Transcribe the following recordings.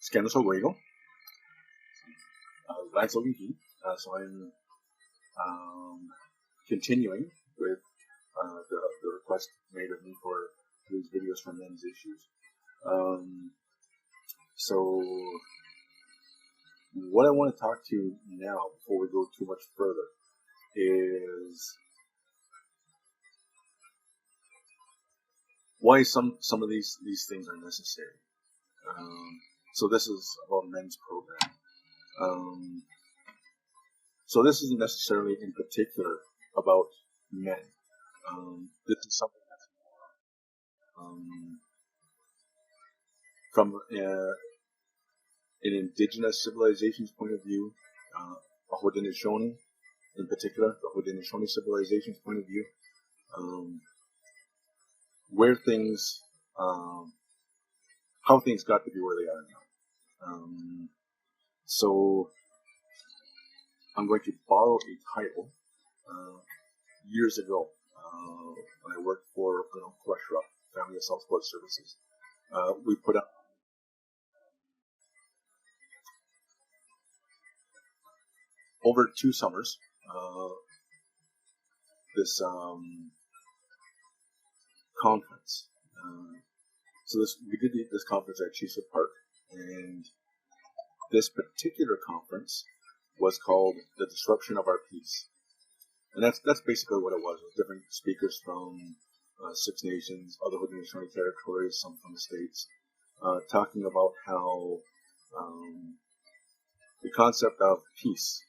Scanos Oguego, Lance Ogunki. So I'm continuing with the request made of me for these videos from men's issues. So what I want to talk to now, before we go too much further, is why some of these things are necessary. So this is about men's program. So this isn't necessarily in particular about men. This is something that's from an indigenous civilization's point of view, a Hodinosio in particular, the Hodinosio civilization's point of view, where things, how things got to be where they are now. So I'm going to borrow a title. Years ago, when I worked for Queshra, Family Assault Support Services, we put up over 2 summers this conference. So we did this conference at Chesapeake Park, and this particular conference was called "The Disruption of Our Peace," and that's basically what it was. With different speakers from 6 nations, other Haudenosaunee territories, some from the States, talking about how the concept of peace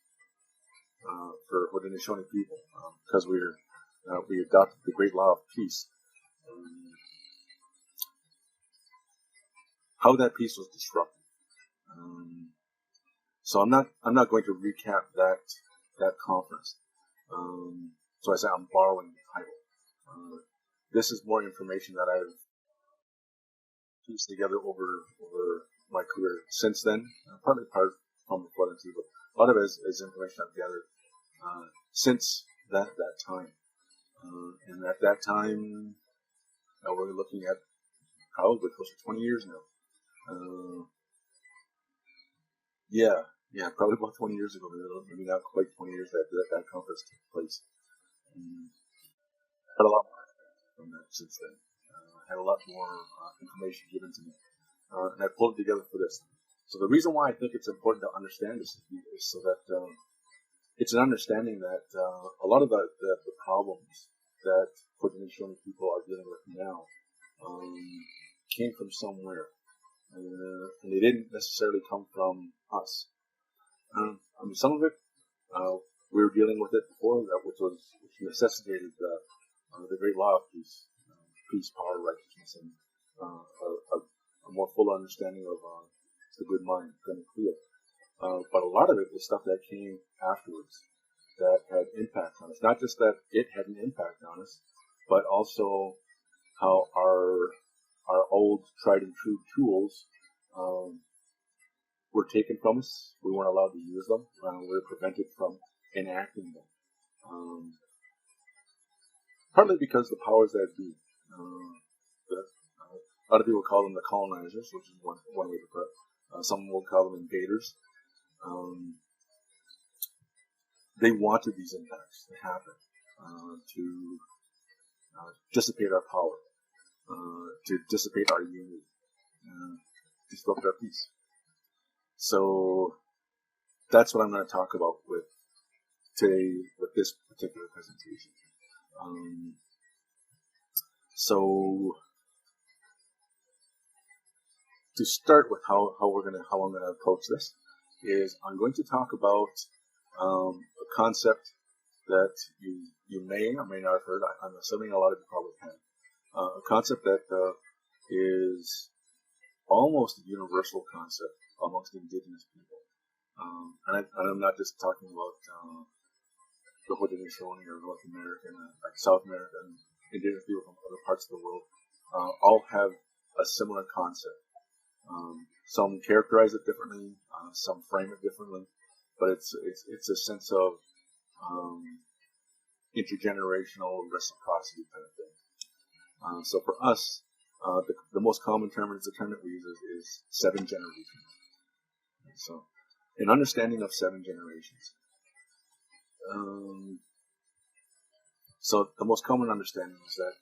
for Haudenosaunee people, because we adopted the Great Law of Peace, how that peace was disrupted. So I'm not going to recap that conference. So I say I'm borrowing the title. This is more information that I've pieced together over my career since then. Partly part from the flood too, but a lot of it is information I've gathered since that time. And at that time, we're looking at probably close to 20 years now. Yeah, probably about 20 years ago, maybe not quite 20 years that conference took place. Had a lot more from that since then. Had a lot more information given to me, and I pulled it together for this. So the reason why I think it's important to understand this is so that it's an understanding that a lot of the problems that Haudenosaunee people are dealing with now came from somewhere, and they didn't necessarily come from us. Some of it we were dealing with it before, which necessitated the Great Law of Peace, peace, power, righteousness, and a more full understanding of the good mind, good and clear. But a lot of it is stuff that came afterwards that had impact on us. Not just that it had an impact on us, but also how our old tried and true tools were taken from us. We weren't allowed to use them. We were prevented from enacting them. Partly because the powers that be, a lot of people call them the colonizers, which is one way to put it. Some will call them invaders. They wanted these impacts to happen, to dissipate our power, to dissipate our unity, disrupt our peace. So that's what I'm going to talk about today with this particular presentation. So to start with how I'm going to approach this is I'm going to talk about a concept that you may or may not have heard. I'm assuming a lot of you probably have. A concept that is almost a universal concept amongst indigenous people. And I'm not just talking about the Hodinosauee or North American, like South American indigenous people from other parts of the world. All have a similar concept. Some characterize it differently, some frame it differently, but it's a sense of intergenerational reciprocity kind of thing. So for us, the most common term is the term that we use is 7 generations. So, an understanding of 7 generations. So the most common understanding is that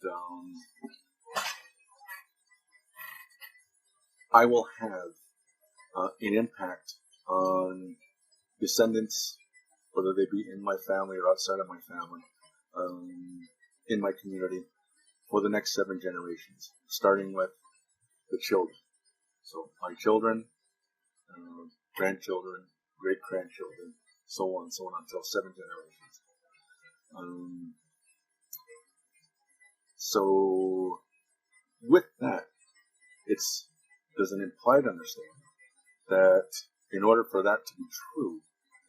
I will have an impact on descendants, whether they be in my family or outside of my family, in my community, for the next 7 generations, starting with the children. So my children, grandchildren, great-grandchildren, so on until 7 generations. So with that, there's an implied understanding that in order for that to be true,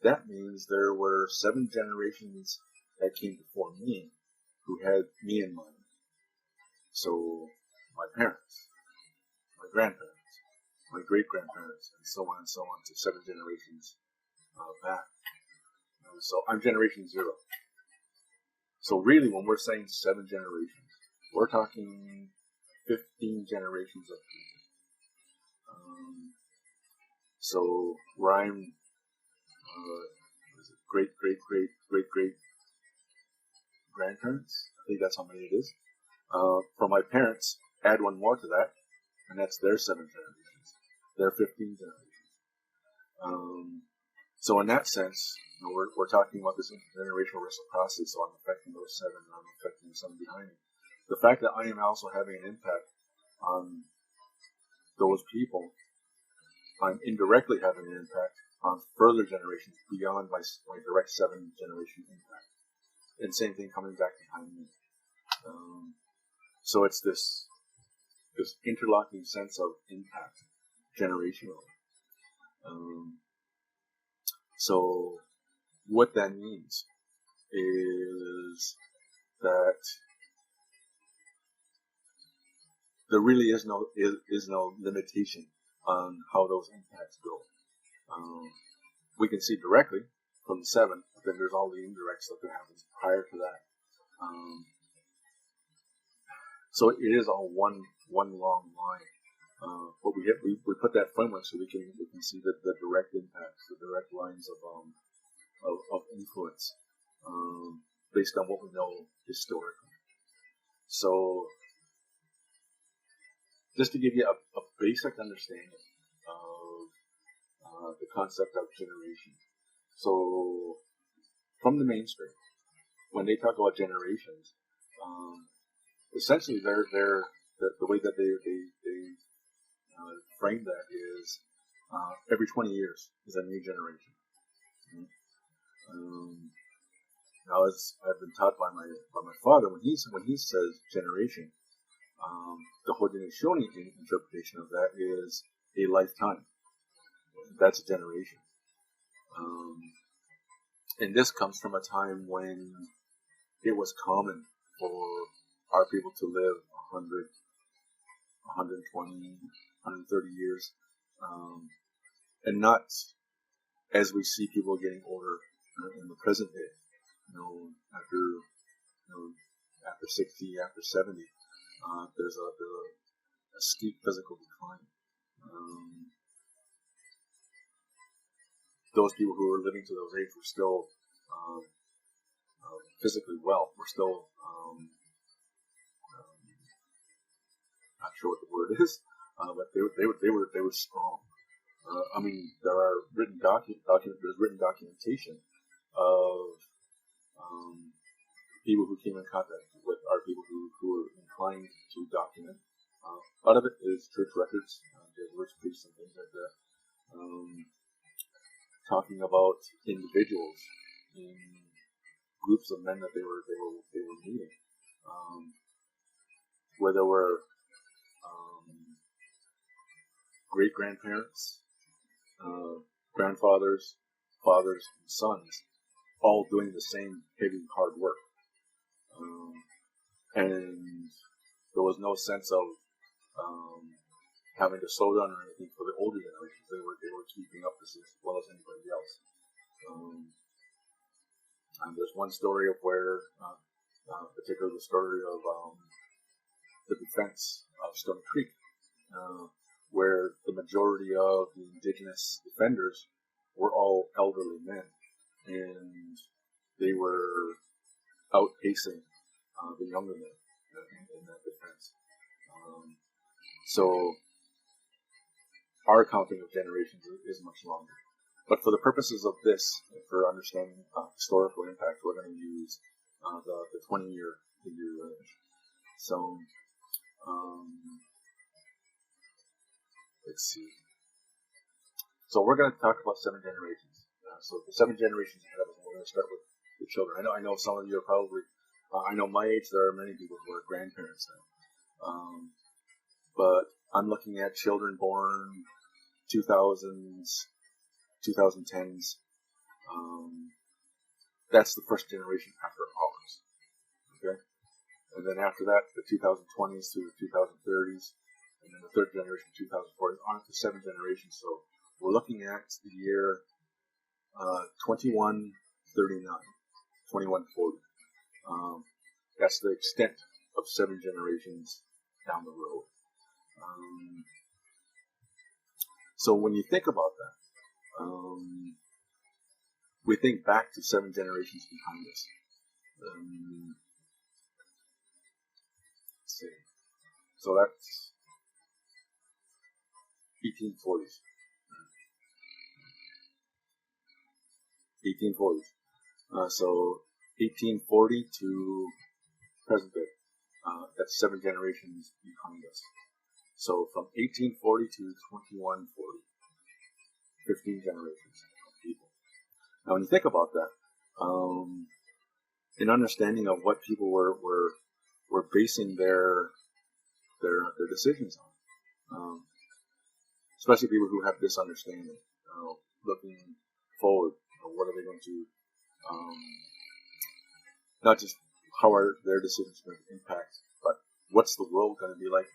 that means there were 7 generations that came before me who had me in mind. So my parents, my grandparents, my great-grandparents, and so on to 7 generations back. So I'm generation 0. So really, when we're saying 7 generations, we're talking 15 generations of people. So where I'm great grandparents, I think that's how many it is. For my parents, add one more to that, and that's their 7 generations. Their 15 generations. So in that sense, we're talking about this intergenerational reciprocity, so I'm affecting those 7, and I'm affecting the 7 behind me. The fact that I am also having an impact on those people, I'm indirectly having an impact on further generations beyond my direct 7 generation impact. And same thing coming back behind me. So it's this interlocking sense of impact generationally. So what that means is that there really is no limitation on how those impacts go. We can see directly from the 7, but then there's all the indirects stuff that happens prior to that. So it is all one long line. But we put that framework so we can see the direct impacts, the direct lines of influence based on what we know historically. So just to give you a basic understanding of the concept of generation. So from the mainstream, when they talk about generations, essentially the way that they frame that is every 20 years is a new generation. Now, as I've been taught by my father, when he says generation, the Hodinosio interpretation of that is a lifetime. That's a generation. And this comes from a time when it was common for our people to live 100, 120, 130 years, and not as we see people getting older in the present day. After 60, after 70, there's a steep physical decline. Those people who were living to those ages were still physically well. We're still not sure what the word is, but they were strong. There are there's written documentation of people who came in contact with our people who were inclined to document. A lot of it is church records, Jesuits, priests, and things like that, talking about individuals in groups of men that they were meeting, where there were great grandparents, grandfathers, fathers, and sons, all doing the same heavy, hard work. And there was no sense of having to slow down or anything for the older generations. They were keeping up as well as anybody else. And there's one story of where, particularly the story of the defense of Stony Creek, where the majority of the indigenous defenders were all elderly men, and they were outpacing the younger men in that defense. So our counting of generations is much longer. But for the purposes of this, for understanding historical impact, we're going to use the 20-year range. So let's see. So we're going to talk about 7 generations. So the 7 generations ahead of us, we're going to start with the children. I know some of you are probably, I know my age, there are many people who are grandparents now. But I'm looking at children born 2000s, 2010s. That's the first generation after ours. Okay? And then after that, the 2020s to the 2030s. And then the third generation, 2040s, on to 7 generations. So we're looking at the year 2139, 2140. That's the extent of 7 generations down the road. So when you think about that, we think back to 7 generations behind us. Let's see. So that's 1840s. 1840s. So 1840 to present day. That's 7 generations behind us. So from 1840 to 2140, 15 generations of people. Now, when you think about that, an understanding of what people were basing their decisions on, especially people who have this understanding, looking forward, what are they going to, not just how are their decisions going to impact, but what's the world going to be like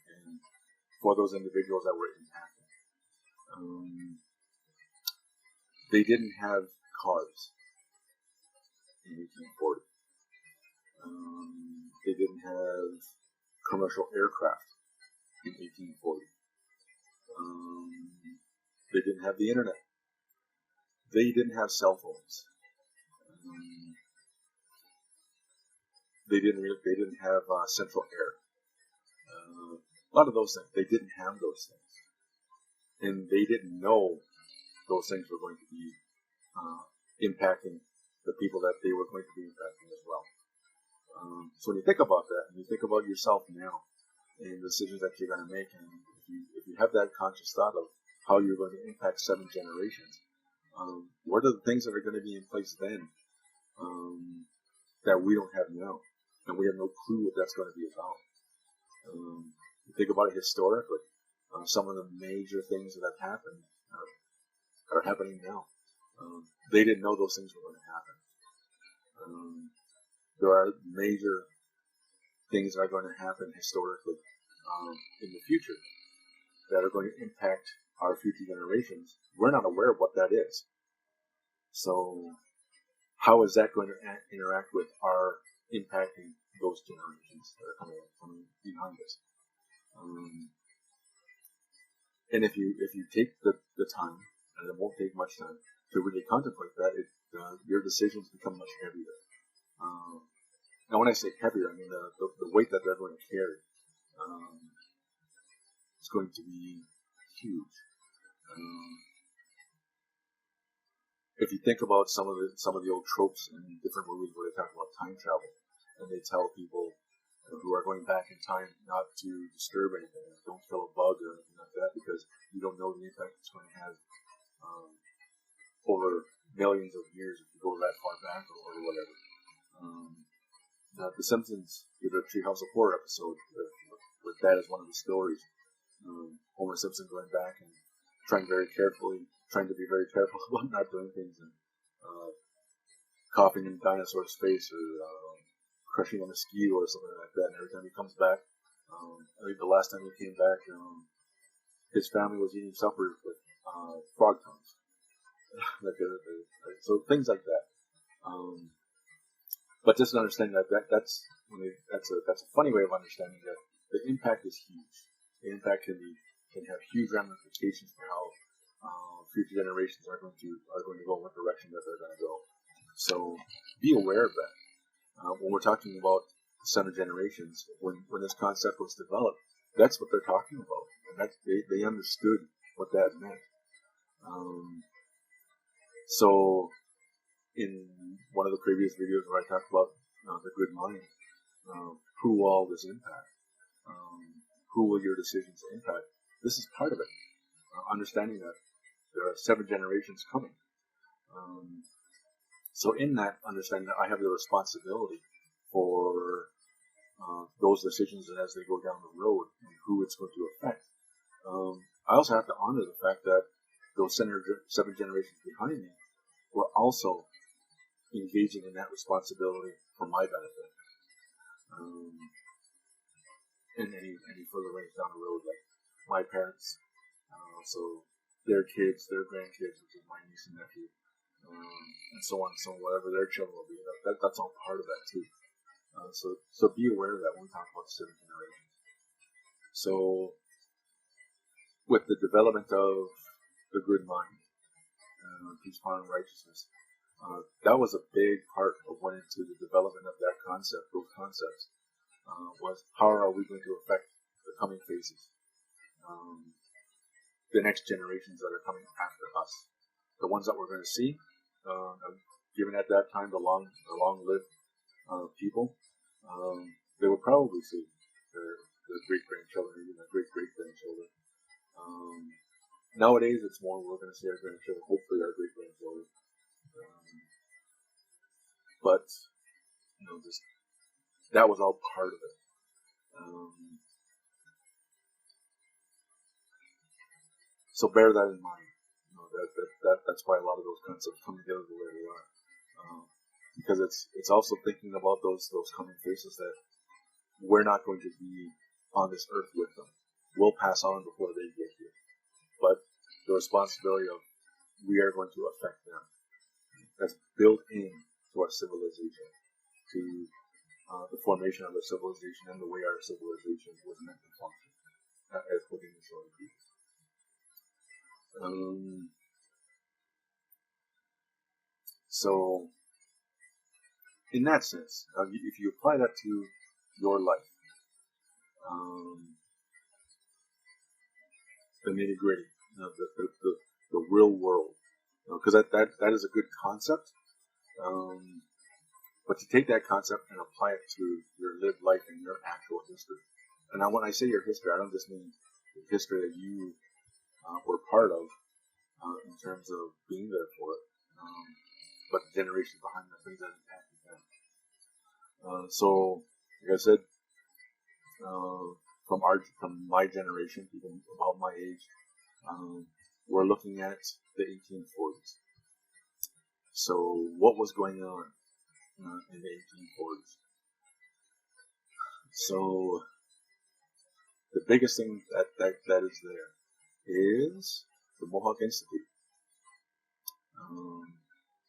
for those individuals that were impacted. They didn't have cars in 1840. They didn't have commercial aircraft in 1840. They didn't have the internet. They didn't have cell phones. They didn't have central air. A lot of those things, they didn't have those things. And they didn't know those things were going to be impacting the people that they were going to be impacting as well. So when you think about that, and you think about yourself now, and the decisions that you're going to make, and if you have that conscious thought of how you're going to impact 7 generations, what are the things that are going to be in place then that we don't have now? And we have no clue what that's going to be about. You think about it historically. Some of the major things that have happened are happening now. They didn't know those things were going to happen. There are major things that are going to happen historically in the future that are going to impact our future generations. We're not aware of what that is. So how is that going to interact with our impacting those generations that are coming behind us? And if you take the time, and it won't take much time, to really contemplate that, your decisions become much heavier. Now, when I say heavier, I mean the weight that they're going to carry is going to be huge. If you think about some of the old tropes in different movies where they talk about time travel, and they tell people who are going back in time not to disturb anything, don't kill a bug or anything like that, because you don't know the impact it's going to have over millions of years if you go that far back or whatever. The Simpsons did a Treehouse of Horror episode with that as one of the stories. Homer Simpson going back and trying to be very careful about not doing things, and coughing in a dinosaur's face or crushing a mosquito or something like that. And every time he comes back, I think the last time he came back, his family was eating supper with frog tongues. So things like that. But just understanding that's a funny way of understanding that the impact is huge. The impact can have huge ramifications for how future generations are going to go, what direction that they're going to go. So be aware of that. When we're talking about the 7 generations, when this concept was developed, that's what they're talking about, and that they understood what that meant. So in one of the previous videos where I talked about the good mind, who will all this impact? Who will your decisions impact? This is part of it. Understanding that there are 7 generations coming. So in that, understanding that I have the responsibility for those decisions as they go down the road and who it's going to affect. I also have to honor the fact that those 7 generations behind me were also engaging in that responsibility for my benefit. And any further range down the road, like my parents, so their kids, their grandkids, which is my niece and nephew, and so on and so on, whatever their children will be. That's all part of that too. So be aware of that when we talk about 7 generations. So with the development of the good mind, peace, power, and righteousness, that was a big part of what went into the development of that concept, those concepts, was how are we going to affect the coming phases, the next generations that are coming after us, the ones that we're going to see, given at that time the long-lived people, they would probably see their great-grandchildren, even their great-great-grandchildren. Nowadays, it's more we're going to see our grandchildren, hopefully our great-grandchildren. But, that was all part of it. So bear that in mind. That's why a lot of those concepts come together the way they are. Because it's also thinking about those coming phases that we're not going to be on this earth with them. We'll pass on before they get here. But the responsibility of we are going to affect them. That's built in to our civilization, to the formation of our civilization and the way our civilization was meant to function, as Hodinosio agrees. So, in that sense, if you apply that to your life, the nitty gritty, the real world, because that is a good concept. But to take that concept and apply it to your lived life and your actual history. And now when I say your history, I don't just mean the history that you were part of in terms of being there for it, but the generations behind the things that impacted them. So, like I said, from my generation, people about my age, we're looking at the 1840s. So what was going on in the 1840s? So the biggest thing that is there is the Mohawk Institute,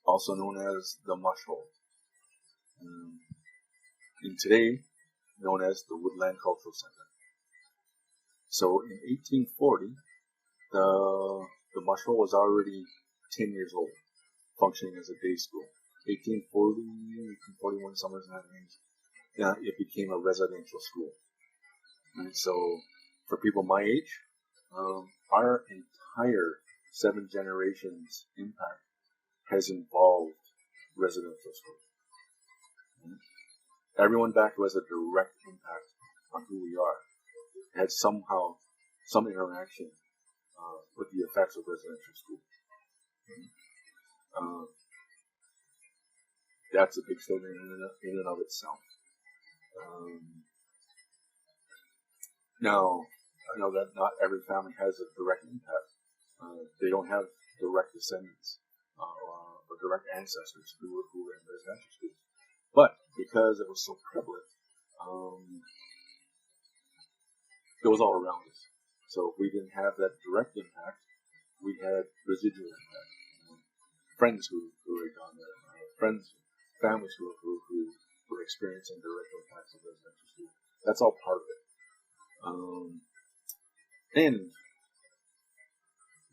also known as the Mush Hole, and today known as the Woodland Cultural Center. So in 1840, the Mush Hole was already 10 years old, functioning as a day school. 1840, 1841, somewhere in that range, it became a residential school. And so, for people my age, our entire 7 generations impact has involved residential school. Everyone back who has a direct impact on who we are had somehow some interaction with the effects of residential school. That's a big statement in and of itself. Now, I know that not every family has a direct impact. They don't have direct descendants or direct ancestors who were in residential schools. But because it was so prevalent, it was all around us. So if we didn't have that direct impact, we had residual impact. Friends who had gone there, families who were experiencing direct impacts of residential school. That's all part of it. And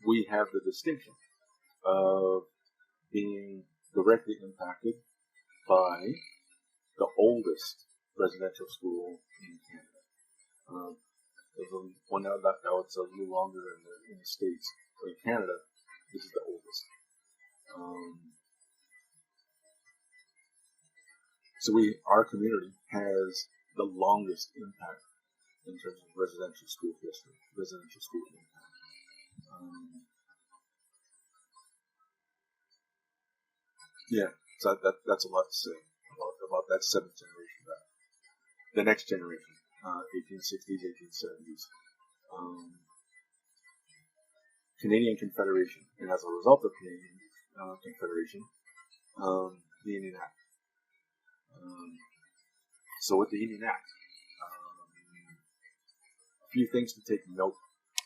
we have the distinction of being directly impacted by the oldest residential school in Canada. There's one now it's a little longer in the States, but in Canada, this is the oldest. So our community has the longest impact in terms of residential school history, residential school impact. So that's a lot to say about that seventh generation. The next generation, 1860s, 1870s, Canadian Confederation, and as a result of Canadian Confederation, the Indian Act. So with the Indian Act, a few things to take note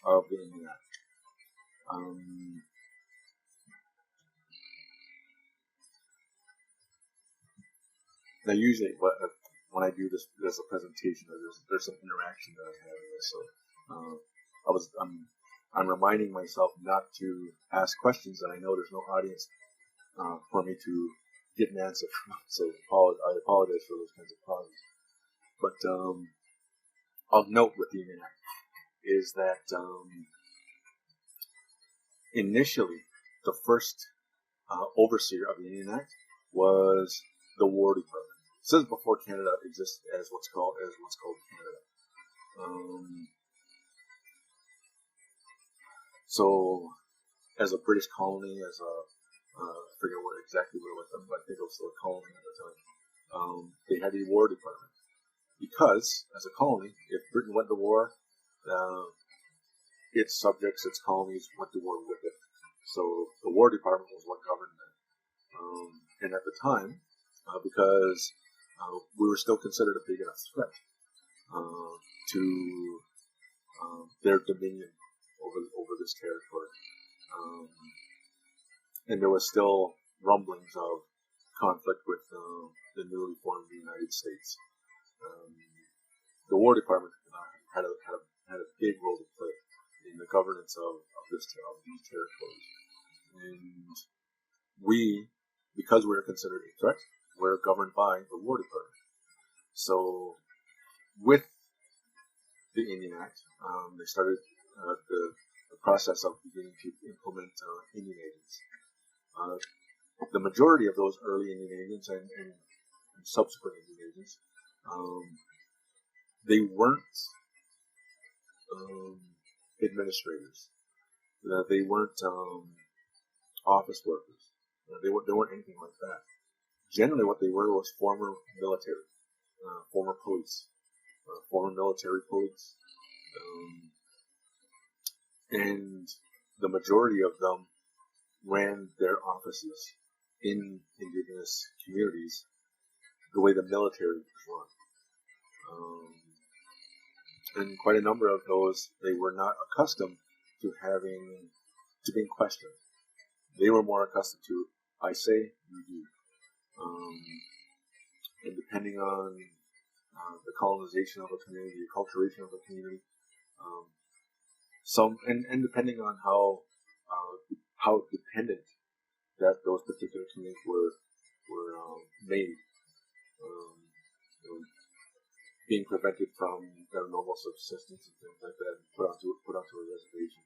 of the Indian Act. Now, usually, when I do this as a presentation, there's some interaction that I have in this. So, I'm reminding myself not to ask questions that I know there's no audience for me to get an answer from. So, I apologize for those kinds of pauses. But of note with the Indian Act is that initially the first overseer of the Indian Act was the War Department. This is before Canada existed as what's called Canada. So, as a British colony, I forget exactly what it was, but I think it was still a colony at the time. They had a War Department because, as a colony, if Britain went to war, its subjects, its colonies went to war with it. So the War Department was what governed that. And at the time, because we were still considered a big enough threat to their dominion over this territory. And there was still rumblings of conflict with the newly formed United States. The War Department had a big role to play in the governance of these territories. And we, because we were considered a threat, were governed by the War Department. So, with the Indian Act, they started the process of beginning to implement Indian agents. The majority of those early Indian agents and subsequent Indian agents, they weren't administrators. They weren't office workers. They weren't anything like that. Generally, what they were was former military, former police, former military police, and the majority of them ran their offices in Indigenous communities the way the military was run. And quite a number of those, they were not accustomed to being questioned. They were more accustomed to, I say, you do. And depending on the colonization of a community, the acculturation of a community, and depending on how dependent that those particular communities were made, being prevented from their normal subsistence and things like that, and put onto a reservation.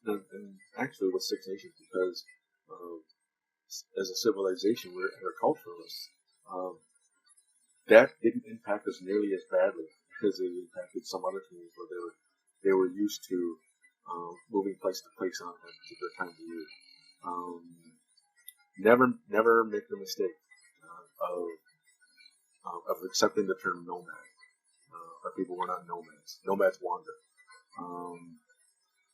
And actually, with Six Nations, because as a civilization, we're agriculturalists. That didn't impact us nearly as badly as it impacted some other communities where they were used to moving place to place on a particular time of year. Never make the mistake of accepting the term nomad. Our people were not nomads. Nomads wander.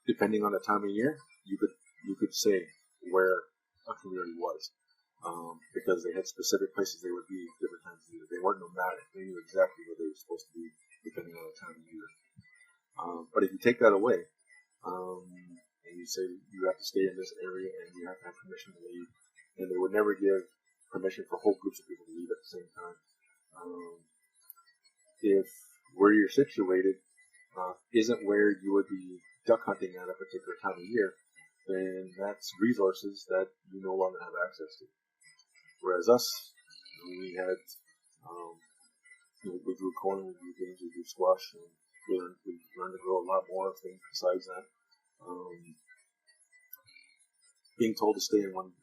Depending on the time of year, you could say where a community was, because they had specific places they would be at different times of year. They weren't nomadic. They knew exactly where they were supposed to be depending on the time of year. But if you take that away, and you say you have to stay in this area and you have to have permission to leave, and they would never give permission for whole groups of people to leave at the same time. If where you're situated isn't where you would be duck hunting at a particular time of year, then that's resources that you no longer have access to. Whereas us, we had, we grew corn, we grew beans, we grew squash, and we learned to grow a lot more things besides that. Being told to stay in one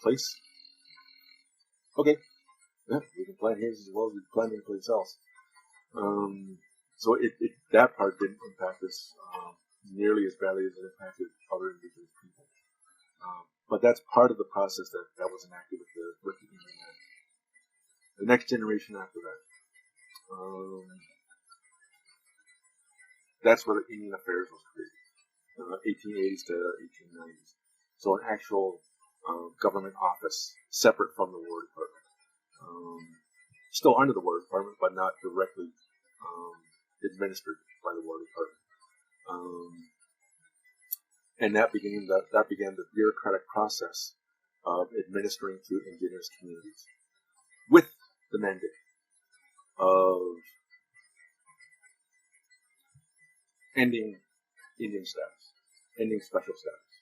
place. Okay, yeah, we can plant here as well as we can plant anyplace else. So that part didn't impact us nearly as badly as it impacted other indigenous people. But that's part of the process that was enacted with the Indian Act. The next generation after that, that's where the Indian Affairs was created, 1880s to 1890s. So an actual government office separate from the War Department. Still under the War Department, but not directly administered by the War Department. And that began the bureaucratic process of administering to indigenous communities with the mandate of ending Indian status, ending special status,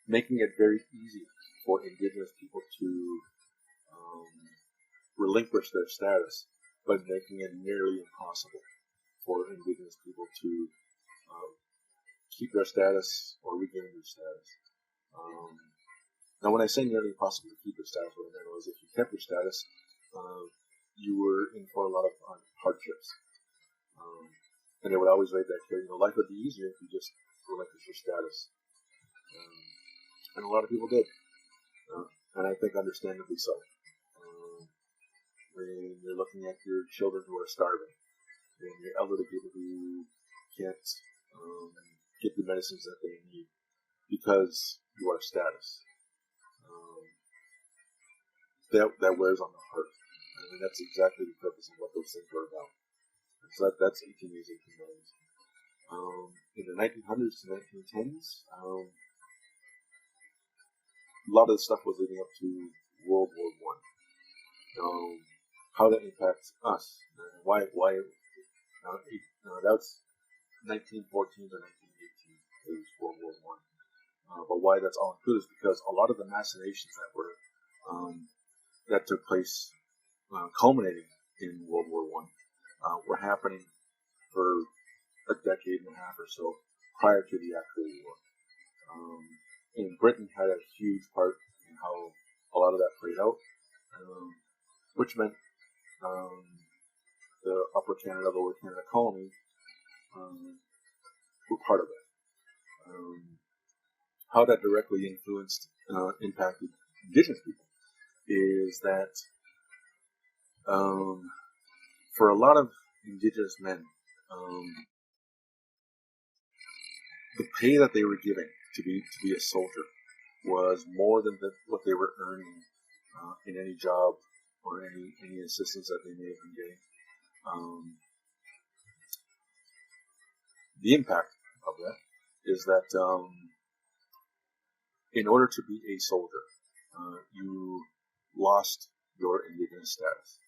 making it very easy for indigenous people to relinquish their status, but making it nearly impossible for indigenous people to keep their status or regain their status. Now, when I say nearly impossible to keep your status, what I meant was if you kept your status, you were in for a lot of hardships. And they would always write that here, life would be easier if you just relinquish your status. And a lot of people did. And I think understandably so. When you're looking at your children who are starving, and your elderly people who can't get the medicines that they need because you are status. That wears on the heart. I mean, that's exactly the purpose of what those things were about. So that's 1880s, 1890s. In the 1900s to 1910s, a lot of the stuff was leading up to World War I. How that impacts us. Why that's 1914 to 1918 is World War I. But why that's all included is because a lot of the machinations that took place, culminating in World War I, were happening for a decade and a half or so prior to the actual war. And Britain had a huge part in how a lot of that played out, which meant the Upper Canada, Lower Canada colony were part of it. How that directly impacted Indigenous people is that for a lot of Indigenous men, the pay that they were giving to be a soldier was more than what they were earning in any job or any assistance that they may have been getting. The impact of that is that in order to be a soldier, you lost your Indigenous status.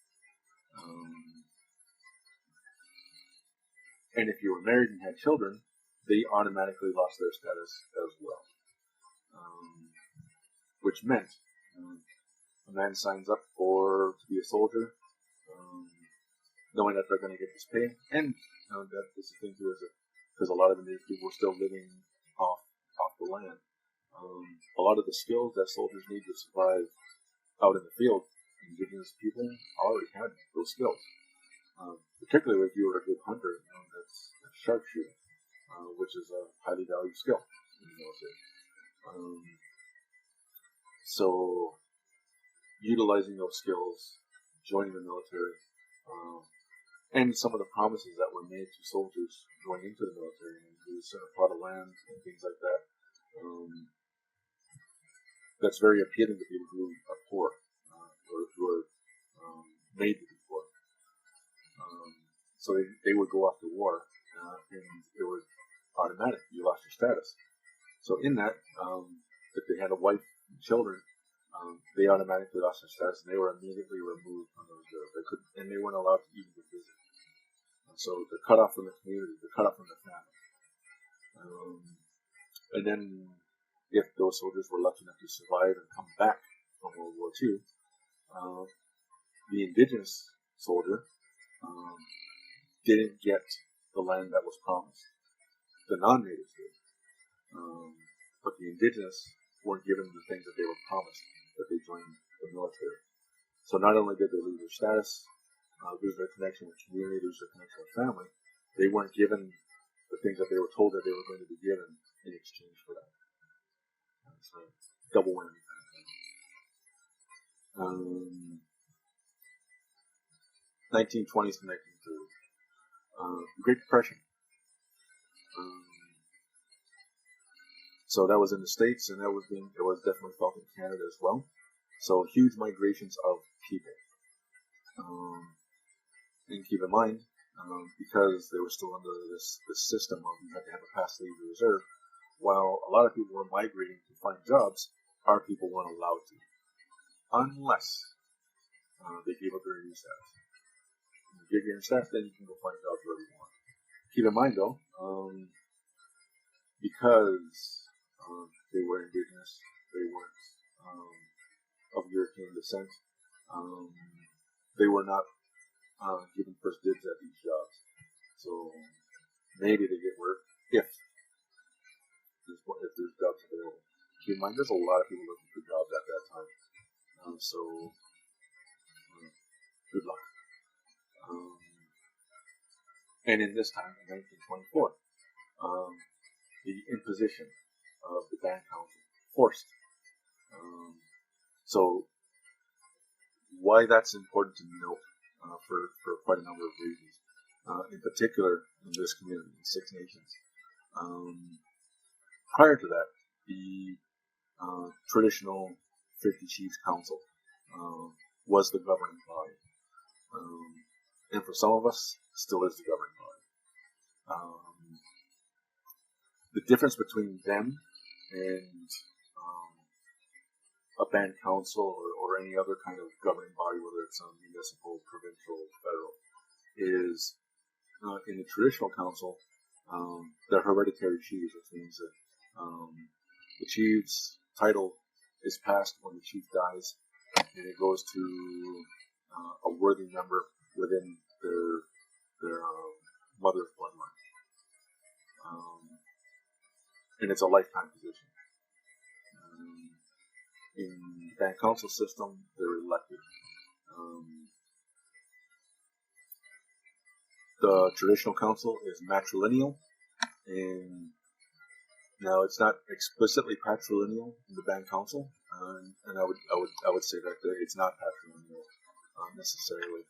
And if you were married and had children, they automatically lost their status as well. Which meant a man signs up to be a soldier, knowing that they're going to get this pay. And that is the thing too, is that because a lot of Indigenous people were still living off the land. A lot of the skills that soldiers need to survive out in the field, Indigenous people already had those skills. Particularly if you were a good hunter, that's sharpshooting, which is a highly valued skill in the military. So, utilizing those skills, joining the military, and some of the promises that were made to soldiers going into the military, and a certain plot of land and things like that, that's very appealing to people who are poor, or who are made to be poor. So they would go off to war, and it was automatic. You lost your status. So in that, if they had a wife and children, they automatically lost their status, and they were immediately removed from the reserve. And they weren't allowed to even visit. And so they're cut off from the community. They're cut off from their family. And then, if those soldiers were lucky enough to survive and come back from World War II, the indigenous soldier didn't get the land that was promised. The non-natives did. But the indigenous weren't given the things that they were promised that they joined the military. So not only did they lose their status, lose their connection with community, lose their connection with family, they weren't given the things that they were told that they were going to be given in exchange for that. So double whammy. 1920s to 1930s. The Great Depression. So that was in the States, and it was definitely felt in Canada as well. So huge migrations of people. And keep in mind, because they were still under this system of you had to have a past leave reserve, while a lot of people were migrating to find jobs, our people weren't allowed to, unless they gave up their Indian status. When you give your Indian status, then you can go find jobs wherever you want. Keep in mind, though, because they were indigenous, they weren't of European descent, they were not given first dibs at these jobs. So maybe they get work if there's jobs available. Keep in mind, there's a lot of people looking for jobs at that time. So good luck. And in this time, in 1924, the imposition of the band council forced. So why that's important to note for quite a number of reasons. In particular, in this community, in Six Nations. Prior to that, the traditional 50 Chiefs Council was the governing body. And for some of us, still is the governing body. The difference between them and a band council or any other kind of governing body, whether it's municipal, provincial, federal, is in the traditional council, they're hereditary chiefs, which means that the chief's title is passed when the chief dies, and it goes to a worthy member within their mother's bloodline. And it's a lifetime position. In the band council system, they're elected. The traditional council is matrilineal, and now it's not explicitly patrilineal in the band council, and I would say that it's not patrilineal necessarily,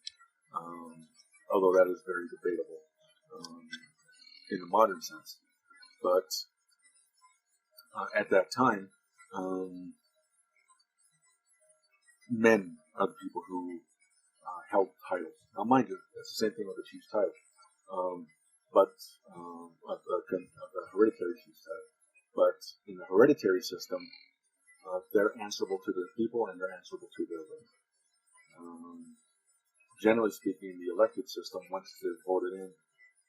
although that is very debatable in the modern sense. But at that time, men are the people who held titles. Now, mind you, it's the same thing with the chief's title, but the hereditary chief's title. But in the hereditary system, they're answerable to their people and they're answerable to their women. Generally speaking, in the elected system, once they're voted in,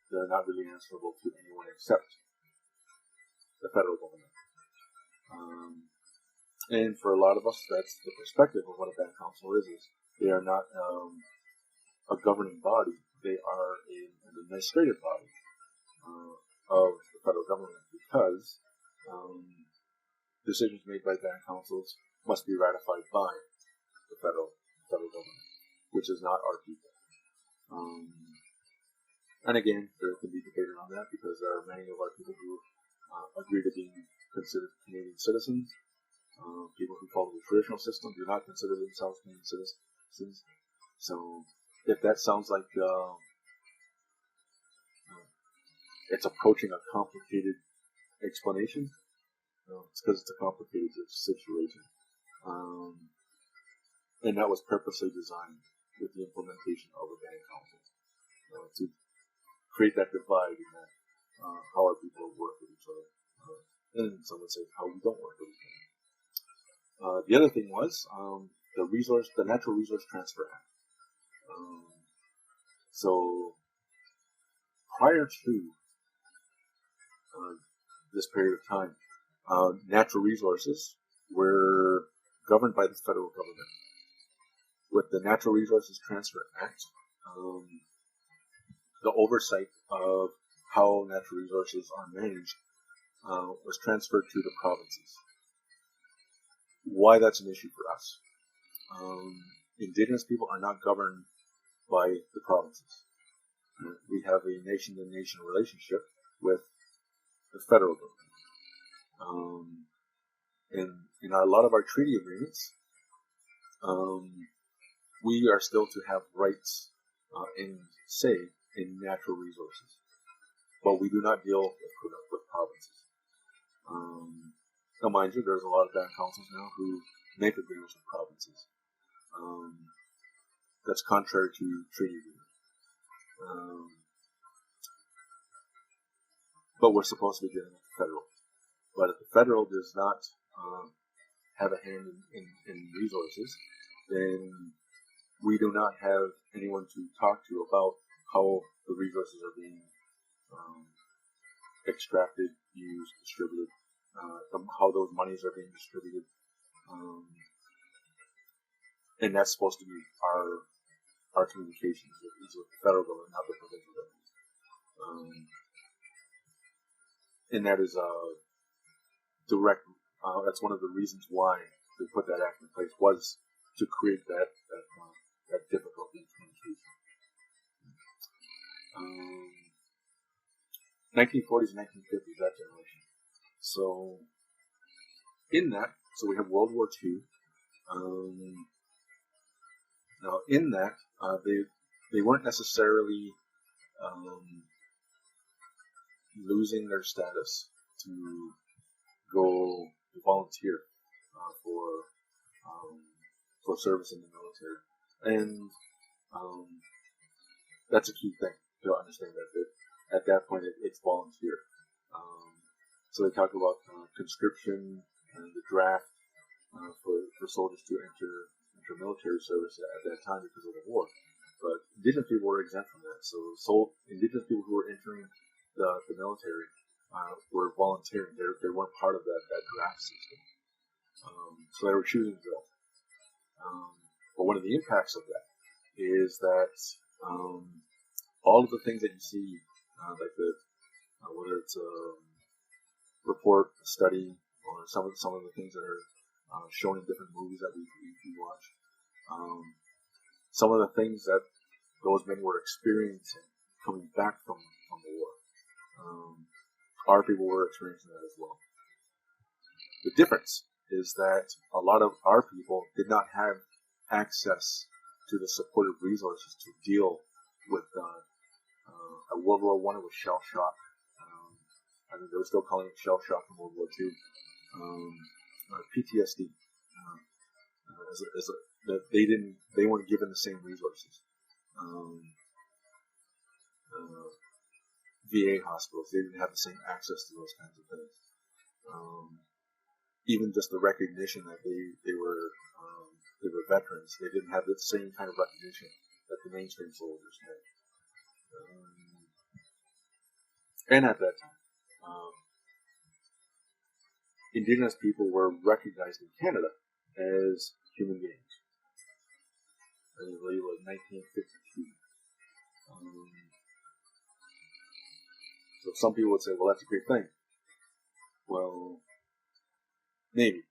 they're not really answerable to anyone except the federal government. And for a lot of us, that's the perspective of what a band council is they are not a governing body. They are an administrative body of the federal government, because decisions made by band councils must be ratified by the federal government, which is not our people. And again, there can be debate around that, because there are many of our people who agree to being considered Canadian citizens. People who follow the traditional system do not consider themselves Canadian citizens. So if that sounds like it's approaching a complicated explanation, it's because it's a complicated situation. And that was purposely designed with the implementation of the band council to create that divide in that how our people work with each other. And some would say how we don't work with each other. The other thing was the Natural Resource Transfer Act. So prior to this period of time, natural resources were governed by the federal government. With the Natural Resources Transfer Act, the oversight of how natural resources are managed was transferred to the provinces. Why that's an issue for us? Indigenous people are not governed by the provinces. We have a nation-to-nation relationship with the federal government. And in a lot of our treaty agreements, we are still to have rights and say in natural resources, but we do not deal with provinces. Now, mind you, there's a lot of band councils now who make agreements with provinces. That's contrary to treaty agreement. But we're supposed to be dealing with the federal. But if the federal does not have a hand in resources, then we do not have anyone to talk to about how the resources are being extracted, used, distributed, how those monies are being distributed. And that's supposed to be our communication is with the federal government, not the provincial government. And that is direct. That's one of the reasons why they put that act in place, was to create that difficulty in communication. 1940s and 1950s, that generation. So in that, so we have World War II. Now in that, they weren't necessarily losing their status to go volunteer for service in the military, and that's a key thing to understand. That at that point it's volunteer. So they talk about conscription and the draft for soldiers to enter military service at that time because of the war. But Indigenous people were exempt from that. So Indigenous people who were entering the military were volunteering. They weren't part of that draft system. So they were choosing to go. But one of the impacts of that is that all of the things that you see, like whether it's a report, a study, or some of the things that are shown in different movies that we watch, some of the things that those men were experiencing coming back from the war, our people were experiencing that as well. The difference is that a lot of our people did not have access to the supportive resources to deal with World War I. It was shell shock. I think they were still calling it shell shock in World War II. PTSD. They weren't given the same resources. VA hospitals, they didn't have the same access to those kinds of things. Even just the recognition that they were veterans, they didn't have the same kind of recognition that the mainstream soldiers had. And at that time, Indigenous people were recognized in Canada as human beings. I believe it was 1952. So some people would say, well, that's a great thing. Well, maybe.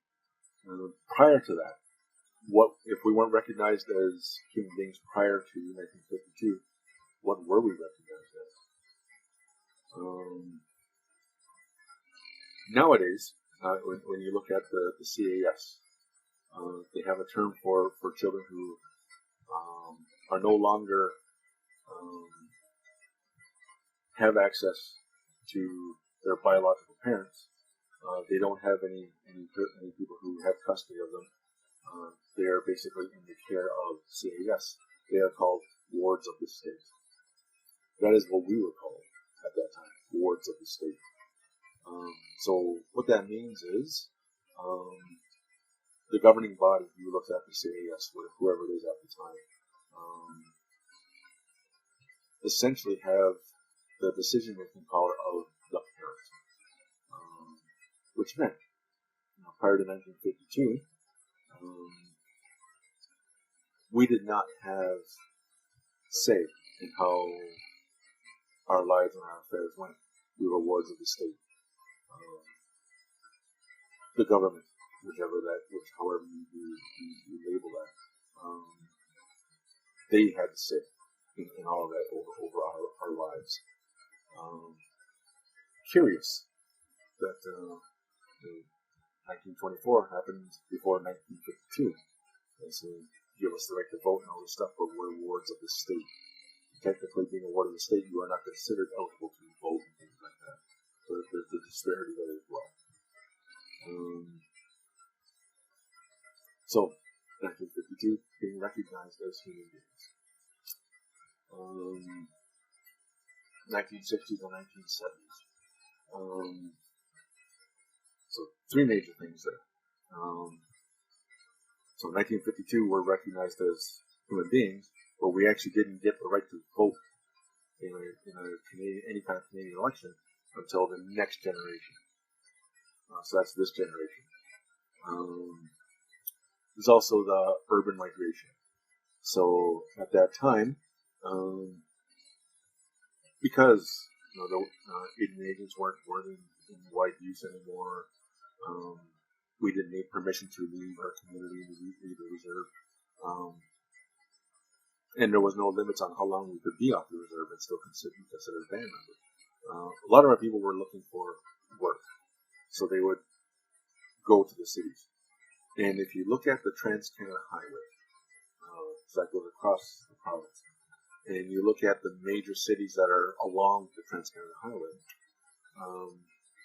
Prior to that, what if we weren't recognized as human beings prior to 1952? What were we recognized as? Nowadays, when you look at the CAS, they have a term for children who are no longer have access to their biological parents. They don't have any people who have custody of them. They are basically in the care of CAS. They are called wards of the state. That is what we were called at that time, wards of the state. So what that means is the governing body who looks after CAS, whoever it is at the time, essentially have the decision-making power of the parent. which meant, prior to 1952, we did not have say in how our lives and our affairs went. We were wards of the state. The government, however you label that, they had to say in all of that over our lives. Curious that 1924 happened before 1952. And so give us the right to vote and all this stuff, but we're wards of the state. Technically, being a ward of the state, you are not considered eligible to vote and things like that. So there's a disparity there as well. So, 1952, being recognized as human beings. 1960s and 1970s. So, three major things there. So, 1952, we're recognized as human beings, but we actually didn't get the right to vote in any kind of Canadian election until the next generation. So that's this generation. There's also the urban migration. So at that time, because the Indian agents weren't in wide use anymore, we didn't need permission to leave our community, to leave the reserve, and there was no limits on how long we could be off the reserve and still considered band members. A lot of our people were looking for work, so they would go to the cities. And if you look at the Trans-Canada Highway, so that goes across the province, and you look at the major cities that are along the Trans-Canada Highway,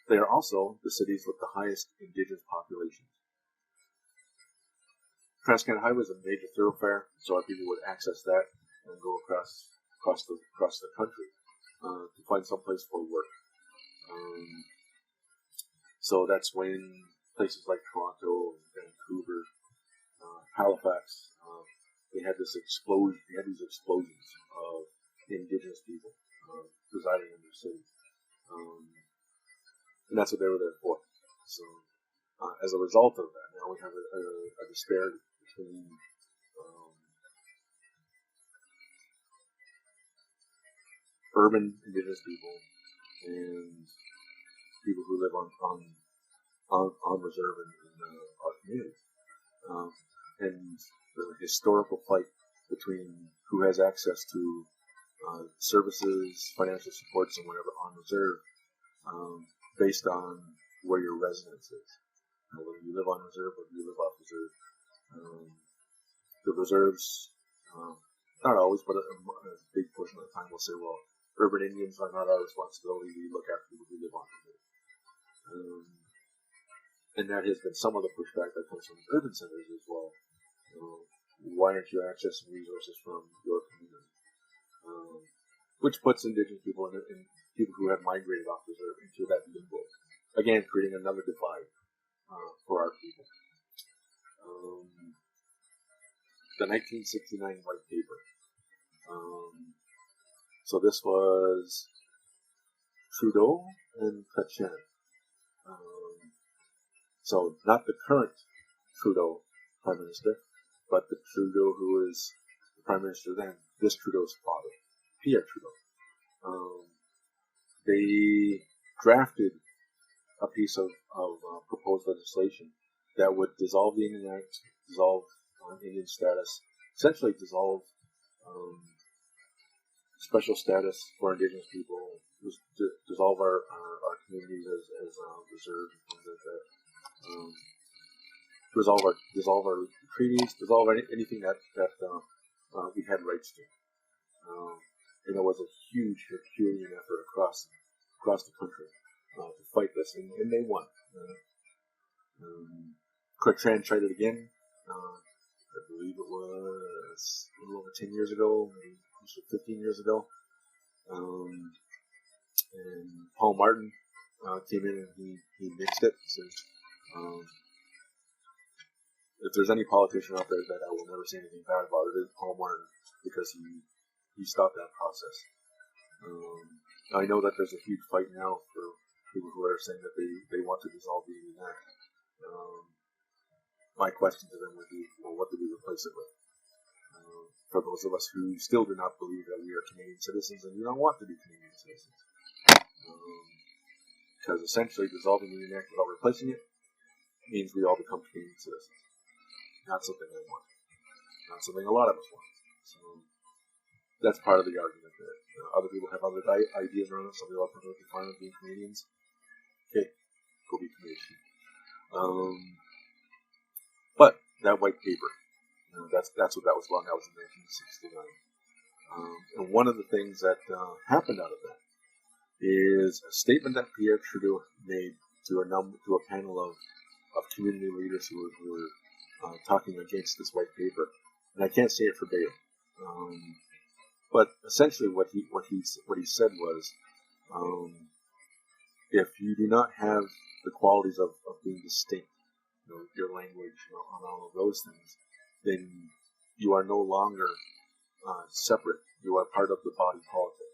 they are also the cities with the highest Indigenous populations. Trans-Canada Highway is a major thoroughfare, so our people would access that and go across the country to find some place for work. So that's when places like Toronto, Vancouver, Halifax, they had these explosions of Indigenous people residing in their cities. And that's what they were there for. So as a result of that, now we have a disparity between urban Indigenous people and people who live on reserve in our community. And the historical fight between who has access to services, financial supports, and whatever on reserve, based on where your residence is. Whether you live on reserve or you live off reserve. The reserves, not always, but a big portion of the time will say, well, urban Indians are not our responsibility. We look after people who live on reserve. And that has been some of the pushback that comes from urban centers as well. Why aren't you accessing resources from your community? Which puts Indigenous people and people who have migrated off reserve into that limbo. Again, creating another divide for our people. The 1969 White Paper. So this was Trudeau and Kachin. So not the current Trudeau Prime Minister, but the Trudeau who was the Prime Minister then, this Trudeau's father, Pierre Trudeau. They drafted a piece of proposed legislation that would dissolve the Indian Act, dissolve Indian status, essentially dissolve special status for Indigenous people, dissolve our communities as reserved and things like that. Dissolve our treaties, dissolve anything that we had rights to. And it was a huge Herculean effort across the country to fight this, and they won. Tran tried it again. I believe it was a little over 10 years ago, maybe 15 years ago. And Paul Martin came in and he nixed it. So, if there's any politician out there that I will never say anything bad about, it is Paul Martin, because he stopped that process. I know that there's a huge fight now people who are saying that they want to dissolve the Indian Act. My question to them would be, well, what do we replace it with? For those of us who still do not believe that we are Canadian citizens and do not want to be Canadian citizens. Because essentially dissolving the Indian Act without replacing it means we all become Canadian citizens. Not something I want. Not something a lot of us want. So that's part of the argument there. Other people have other ideas around it. Some people are perfectly fine with being Canadians. Okay, go be Canadian. But that white paper, that's what that was long. That was in 1969. And one of the things that happened out of that is a statement that Pierre Trudeau made to a panel of community leaders who were talking against this white paper. And I can't say it verbatim, but essentially what he said was, if you do not have the qualities of being distinct, your language, on all of those things, then you are no longer separate. You are part of the body politic.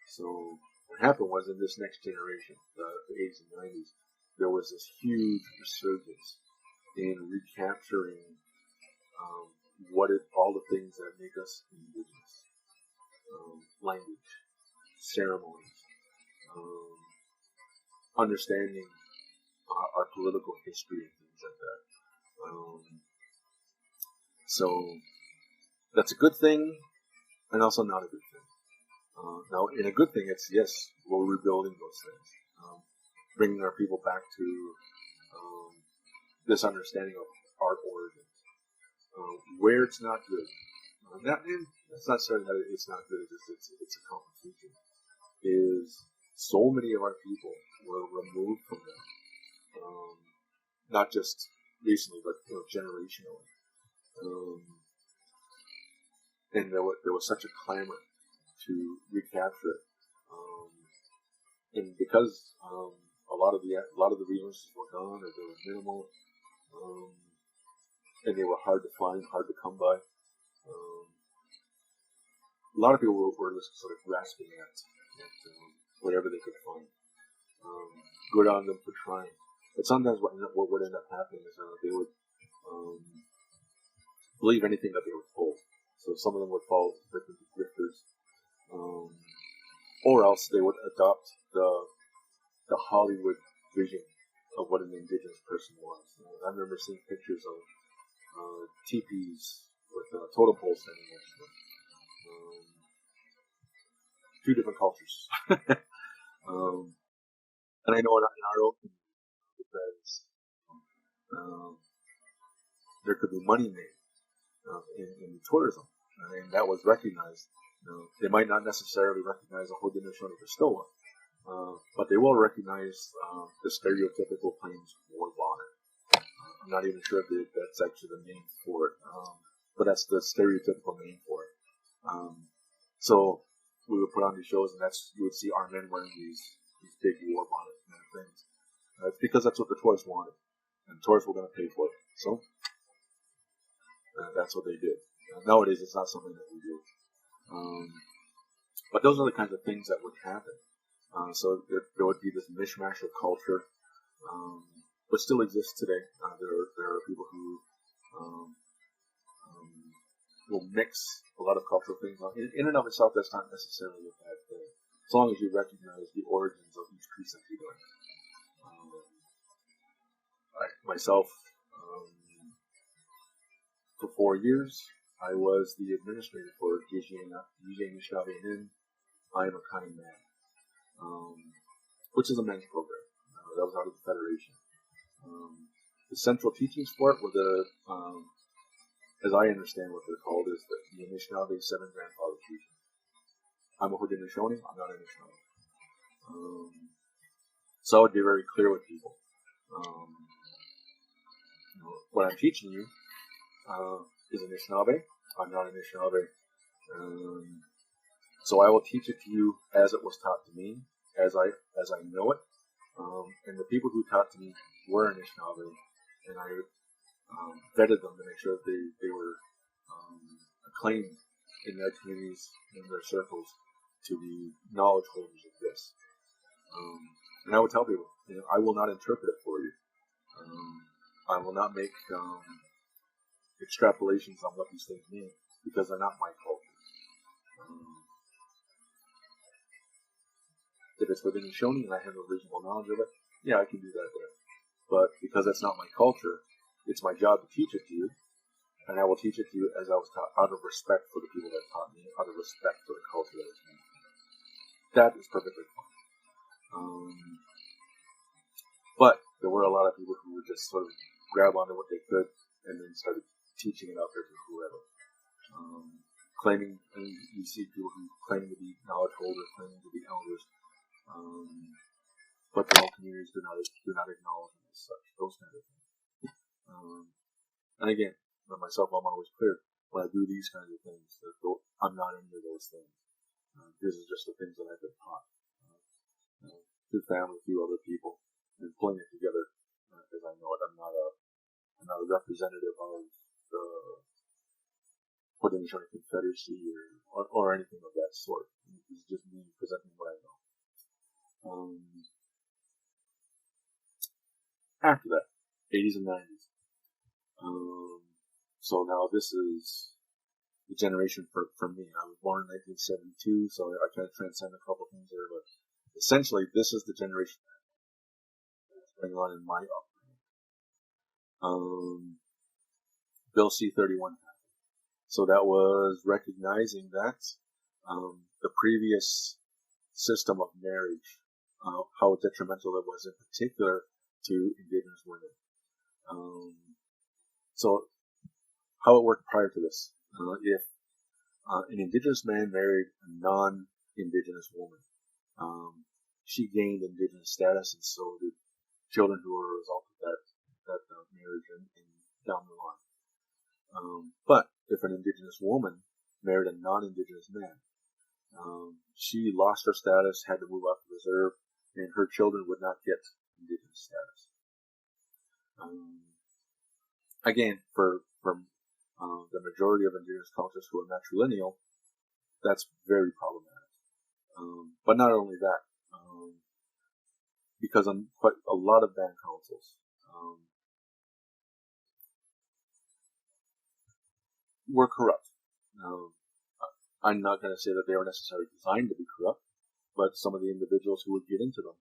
So what happened was, in this next generation, the 80s and 90s, there was this huge resurgence in recapturing all the things that make us indigenous. Language, ceremonies, understanding our political history and things like that. So that's a good thing, and also not a good thing. Now, in a good thing, it's yes, we're rebuilding those things, bringing our people back to this understanding of our origins. Where it's not good, it's not saying that it's not good. It's a complication. Is so many of our people were removed from them. Not just recently, but generationally. And there was such a clamor to recapture it. And because a lot of the resources were gone, or they were minimal, and they were hard to find, hard to come by, a lot of people were just sort of grasping at whatever they could find. Good on them for trying. But sometimes what would end up happening is they would believe anything that they were told. So some of them would fall victim to grifters, or else they would adopt the Hollywood vision of what an indigenous person was. I remember seeing pictures of teepees with totem poles standing next to them. Two different cultures. And I know in our own community, because there could be money made in tourism, and that was recognized. They might not necessarily recognize a Hodinosio Pistola, but they will recognize the stereotypical Plains war bonnet. I'm not even sure if that's actually the name for it, but that's the stereotypical name for it. So we would put on these shows, and you would see our men wearing these big war bonnet kind of things. It's because that's what the tourists wanted, and the tourists were going to pay for it. So that's what they did. Nowadays, it's not something that we do. But those are the kinds of things that would happen. So there would be this mishmash of culture, which still exists today. There are people who will mix a lot of cultural things. In and of itself, that's not necessarily a bad thing, as long as you recognize the origins of each piece that you're doing. Myself, for 4 years, I was the administrator for DJ Anishinaabe Inn. I Am a Kind Man, which is a men's program. That was out of the Federation. The central teachings for it were as I understand what they're called, is the Anishinaabe 7 grandfather teachings. I'm a Haudenosaunee, I'm not Anishinaabe. So I would be very clear with people. What I'm teaching you is Anishinaabe. I'm not Anishinaabe. So I will teach it to you as it was taught to me, as I know it. And the people who taught to me were Anishinaabe, and I vetted them to make sure that they were acclaimed in their communities, in their circles, to be knowledge holders of this. And I would tell people, I will not interpret it for you. I will not make extrapolations on what these things mean because they're not my culture. If it's within Shoshone and I have a reasonable knowledge of it, yeah, I can do that there. But because that's not my culture, it's my job to teach it to you, and I will teach it to you as I was taught, out of respect for the people that taught me, out of respect for the culture that was made. That is perfectly fine. But there were a lot of people who would just sort of grab onto what they could and then started teaching it out there to whoever. Claiming, and you see people who claim to be knowledge holders, claiming to be elders, but their own communities do not acknowledge them as such. Those kind of things. And again, for myself, I'm always clear when I do these kinds of things that I'm not any of those things. This is just the things that I've been taught through family, through other people, and pulling it together as I know it. I'm not a representative of the Hodinosio Confederacy or anything of that sort. It's just me presenting what I know. After that, 80s and 90s. So now this is the generation for me. I was born in 1972, so I kind of transcend a couple things there, but essentially this is the generation that's going on in my upbringing. Bill C-31 happened. So that was recognizing that the previous system of marriage, how detrimental it was in particular to indigenous women. So how it worked prior to this, if an indigenous man married a non-indigenous woman, she gained indigenous status, and so did children who were a result of that marriage and down the line. But if an indigenous woman married a non-indigenous man, she lost her status, had to move off the reserve, and her children would not get indigenous status. Again, from the majority of indigenous cultures who are matrilineal, that's very problematic. But not only that, because on quite a lot of band councils were corrupt. I'm not going to say that they were necessarily designed to be corrupt, but some of the individuals who would get into them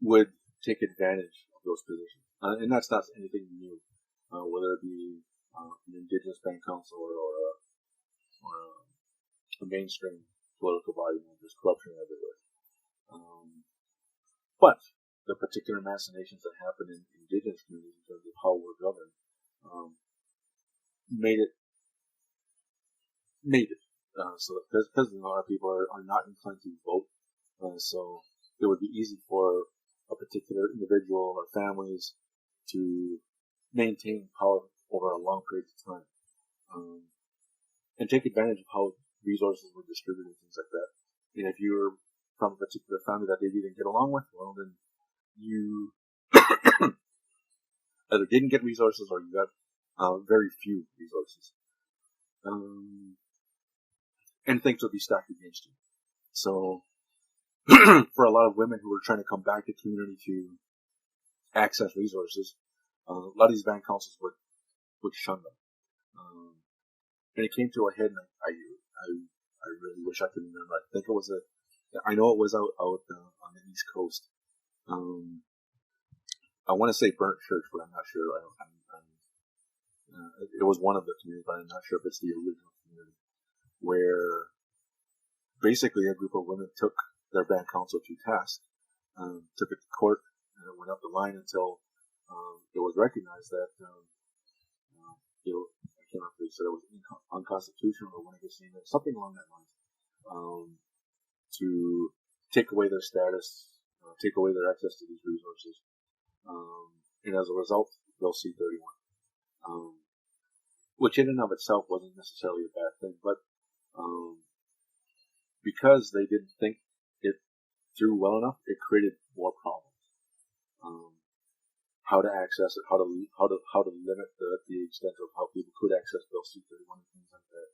would take advantage of those positions. And that's not anything new, whether it be an indigenous band council or a mainstream political body. There's corruption everywhere. But the particular machinations that happen in indigenous communities in terms of how we're governed made it so that because a lot of people are not inclined to vote, so it would be easy for a particular individual or families to maintain power over a long period of time, and take advantage of how resources were distributed and things like that. And if you were from a particular family that they didn't get along with, well, then you either didn't get resources or you got very few resources. And things would be stacked against you. So, for a lot of women who were trying to come back to community to access resources, a lot of these band councils would shun them. And it came to a head, and I really wish I could remember. I think it was I know it was out on the East Coast. I want to say Burnt Church, but I'm not sure. It was one of the communities, but I'm not sure if it's the original community, where basically a group of women took their band council to task, took it to court, and it went up the line until it was recognized that I can't remember if they said it was unconstitutional or when it was seen, something along that line, to take away their status, take away their access to these resources, and as a result, Bill C-31, which in and of itself wasn't necessarily a bad thing, but because they didn't think it through well enough, it created more problems. How to access it, how to limit the extent of how people could access Bill C-31 and things like that.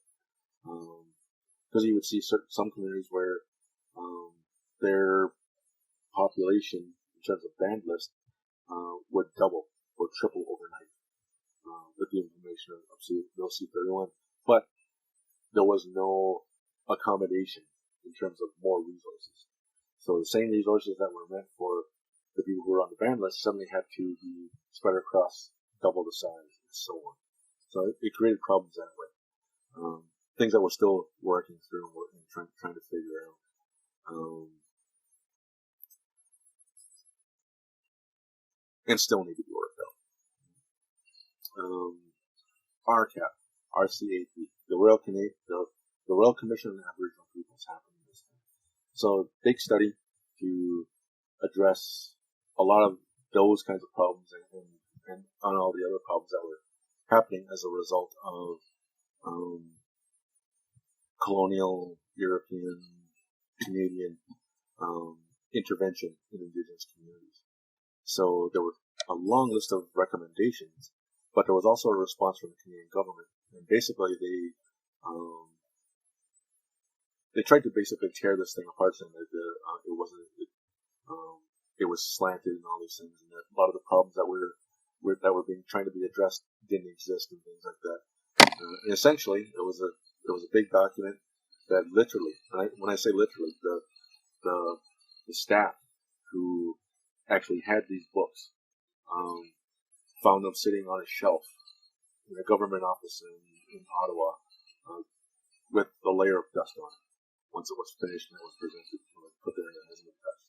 Because you would see some communities where their population in terms of banned list would double or triple overnight with the information of Bill C-31. But there was no accommodation in terms of more resources. So the same resources that were meant for the people who were on the ban list suddenly had to be spread across double the size and so on. So it created problems that way. Things that we're still working through and trying to figure out. And still need to be worked out. RCAP, RCAP, the Royal Commission on Aboriginal Peoples happening this time. So big study to address a lot of those kinds of problems and on all the other problems that were happening as a result of colonial, European, Canadian intervention in Indigenous communities. So there were a long list of recommendations, but there was also a response from the Canadian government. And basically they tried to basically tear this thing apart, saying that it was slanted and all these things, and that a lot of the problems that were being trying to be addressed didn't exist and things like that. And essentially, it was a big document that literally, when I say literally, the staff who actually had these books found them sitting on a shelf in a government office in Ottawa with a layer of dust on it. Once it was finished and it was presented, put there and it hasn't been touched.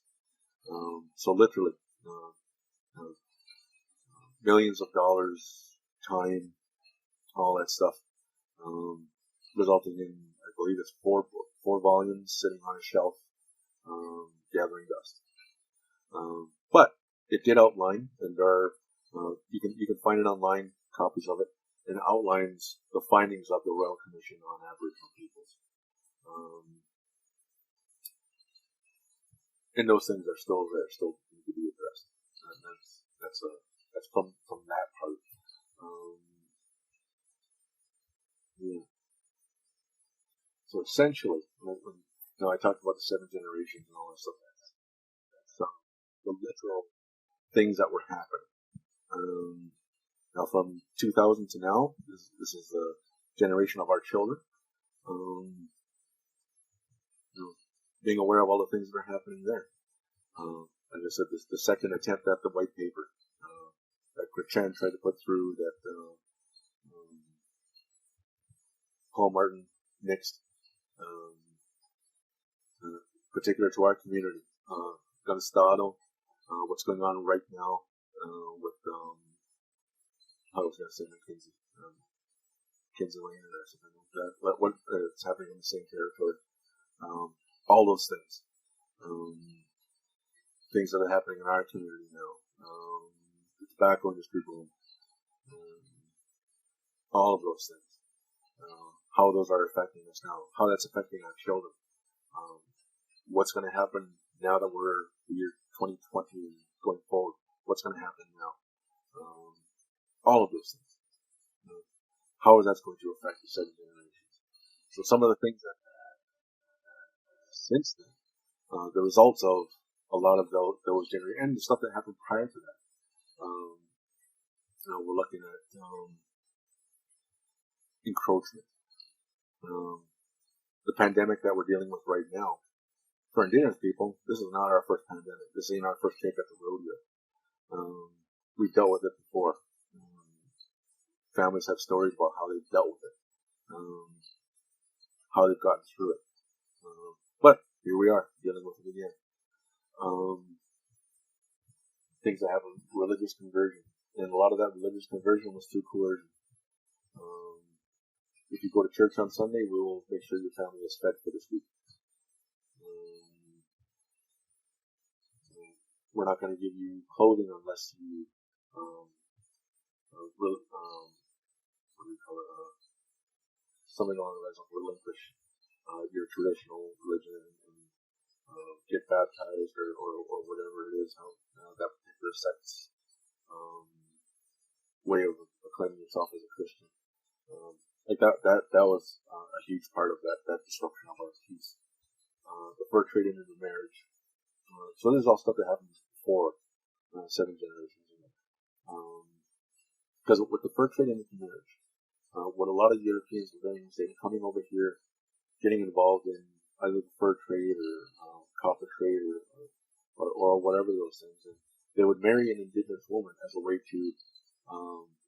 So literally, millions of dollars, time, all that stuff, resulting in, I believe it's four volumes sitting on a shelf, gathering dust. But it did outline, and there are, you can find it online, copies of it, and it outlines the findings of the Royal Commission on Aboriginal Peoples. And those things are still there, still need to be addressed. And that's from that part. Yeah. So essentially, I talked about the 7 generations and all that stuff. That's the literal things that were happening. Now, from 2000 to now, this is the generation of our children. Being aware of all the things that are happening there. Like I said, the second attempt at the white paper that Chan tried to put through, that Paul Martin nixed, particular to our community. Gunstado, what's going on right now with, I was going to say Mackenzie Lane or something like that. But what it's happening in the same territory. All those things. Things that are happening in our community now. The tobacco industry boom. All of those things. How those are affecting us now. How that's affecting our children. What's going to happen now that we're the year 2020 going forward? What's going to happen now? All of those things. How is that going to affect the 7 generations? So some of the things that since then, the results of a lot of those generations and the stuff that happened prior to that. We're looking at encroachment. The pandemic that we're dealing with right now. For Indigenous people, this is not our first pandemic. This ain't our first take at the rodeo. We've dealt with it before. Families have stories about how they've dealt with it, how they've gotten through it. But here we are, dealing with it again. Things that have a religious conversion. And a lot of that religious conversion was through coercion. If you go to church on Sunday, we will make sure your family is fed for this week. We're not going to give you clothing unless you something along the lines of relinquish your traditional religion and get baptized or whatever it is, how that particular sect's way of claiming yourself as a Christian. Like that was a huge part of that disruption of our peace. The fur trade into marriage, So this is all stuff that happened before 7 generations ago. Because with the fur trade and the marriage, what a lot of Europeans were doing is they were coming over here, getting involved in either the fur trade or copper trade or whatever those things. And they would marry an indigenous woman as a way to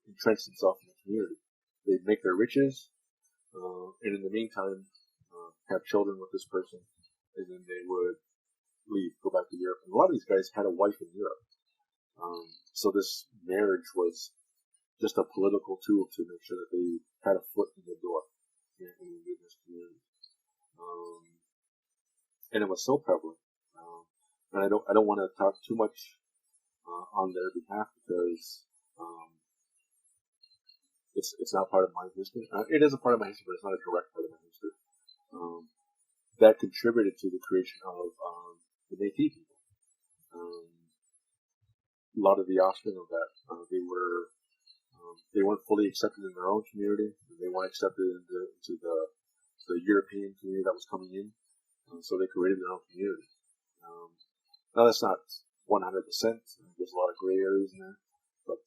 entrench themselves in the community. They'd make their riches, and in the meantime, have children with this person, and then they would leave, go back to Europe. And a lot of these guys had a wife in Europe. So this marriage was just a political tool to make sure that they had a foot in the door in the indigenous community. And it was so prevalent. And I don't want to talk too much on their behalf because it's not part of my history. It is a part of my history, but it's not a direct part of my history. That contributed to the creation of the Métis people. A lot of the offspring of that, they weren't fully accepted in their own community. They weren't accepted into the European community that was coming in. So they created their own community. Now that's not 100%. There's a lot of gray areas in there, but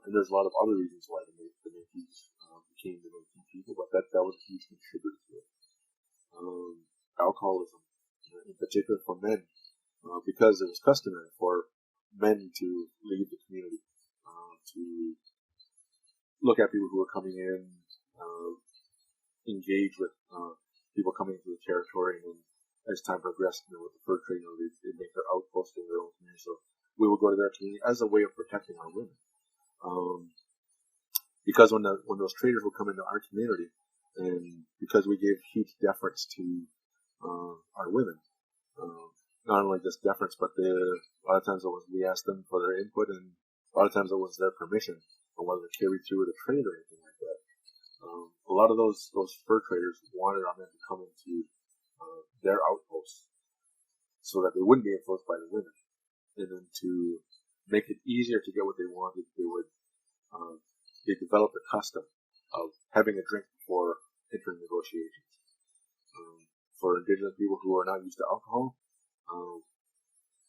and there's a lot of other reasons why the Métis became the Métis people. But that was a huge contributor to it. Alcoholism, in particular for men, because it was customary for men to leave the community, to look at people who were coming in, engage with people coming into the territory, and as time progressed, with the fur trade, they make their outposts in their own community. So we would go to their community as a way of protecting our women. Because when those traders would come into our community, and because we gave huge deference to our women, not only just deference, but a lot of times we asked them for their input, and a lot of times it was their permission on whether to carry through with a trade or anything like that. A lot of those fur traders wanted our men to come into their outposts so that they wouldn't be influenced by the women, and then to make it easier to get what they wanted, they developed a custom of having a drink before entering negotiations. For indigenous people who are not used to alcohol,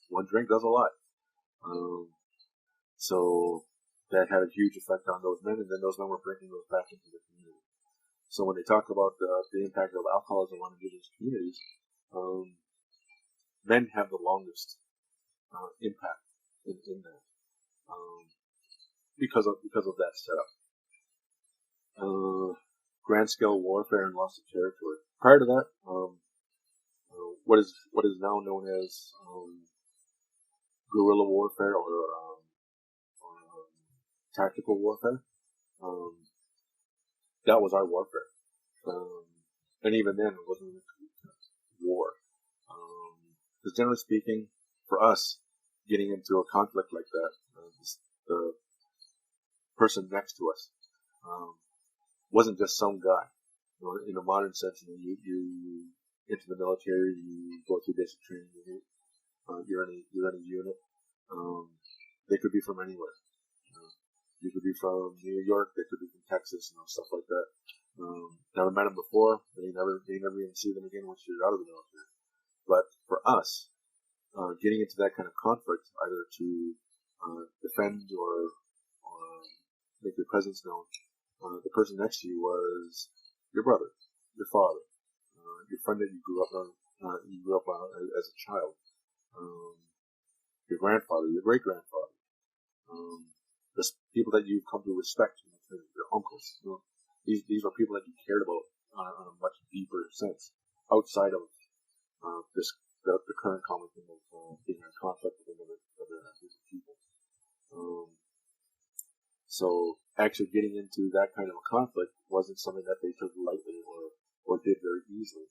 one drink does a lot. So that had a huge effect on those men, and then those men were bringing those back into the community. So when they talk about the impact of alcoholism on indigenous communities, men have the longest impact in that because of that setup. Grand scale warfare and loss of territory. Prior to that, what is now known as guerrilla warfare or tactical warfare. That was our warfare, and even then, it wasn't war. Because generally speaking, for us, getting into a conflict like that, the person next to us wasn't just some guy. In a modern sense, you enter the military, you go through basic training, you're in a unit. They could be from anywhere. You could be from New York, they could be from Texas, stuff like that. Never met them before. They never even see them again once you're out of the military. But for us, getting into that kind of conflict, either to defend or make your presence known, the person next to you was your brother, your father, your friend that you grew up as a child, your grandfather, your great grandfather. The people that you've come to respect, your uncles. These are people that you cared about on a much deeper sense, outside of the current common thing of being in conflict with another group of people. So actually getting into that kind of a conflict wasn't something that they took lightly or did very easily,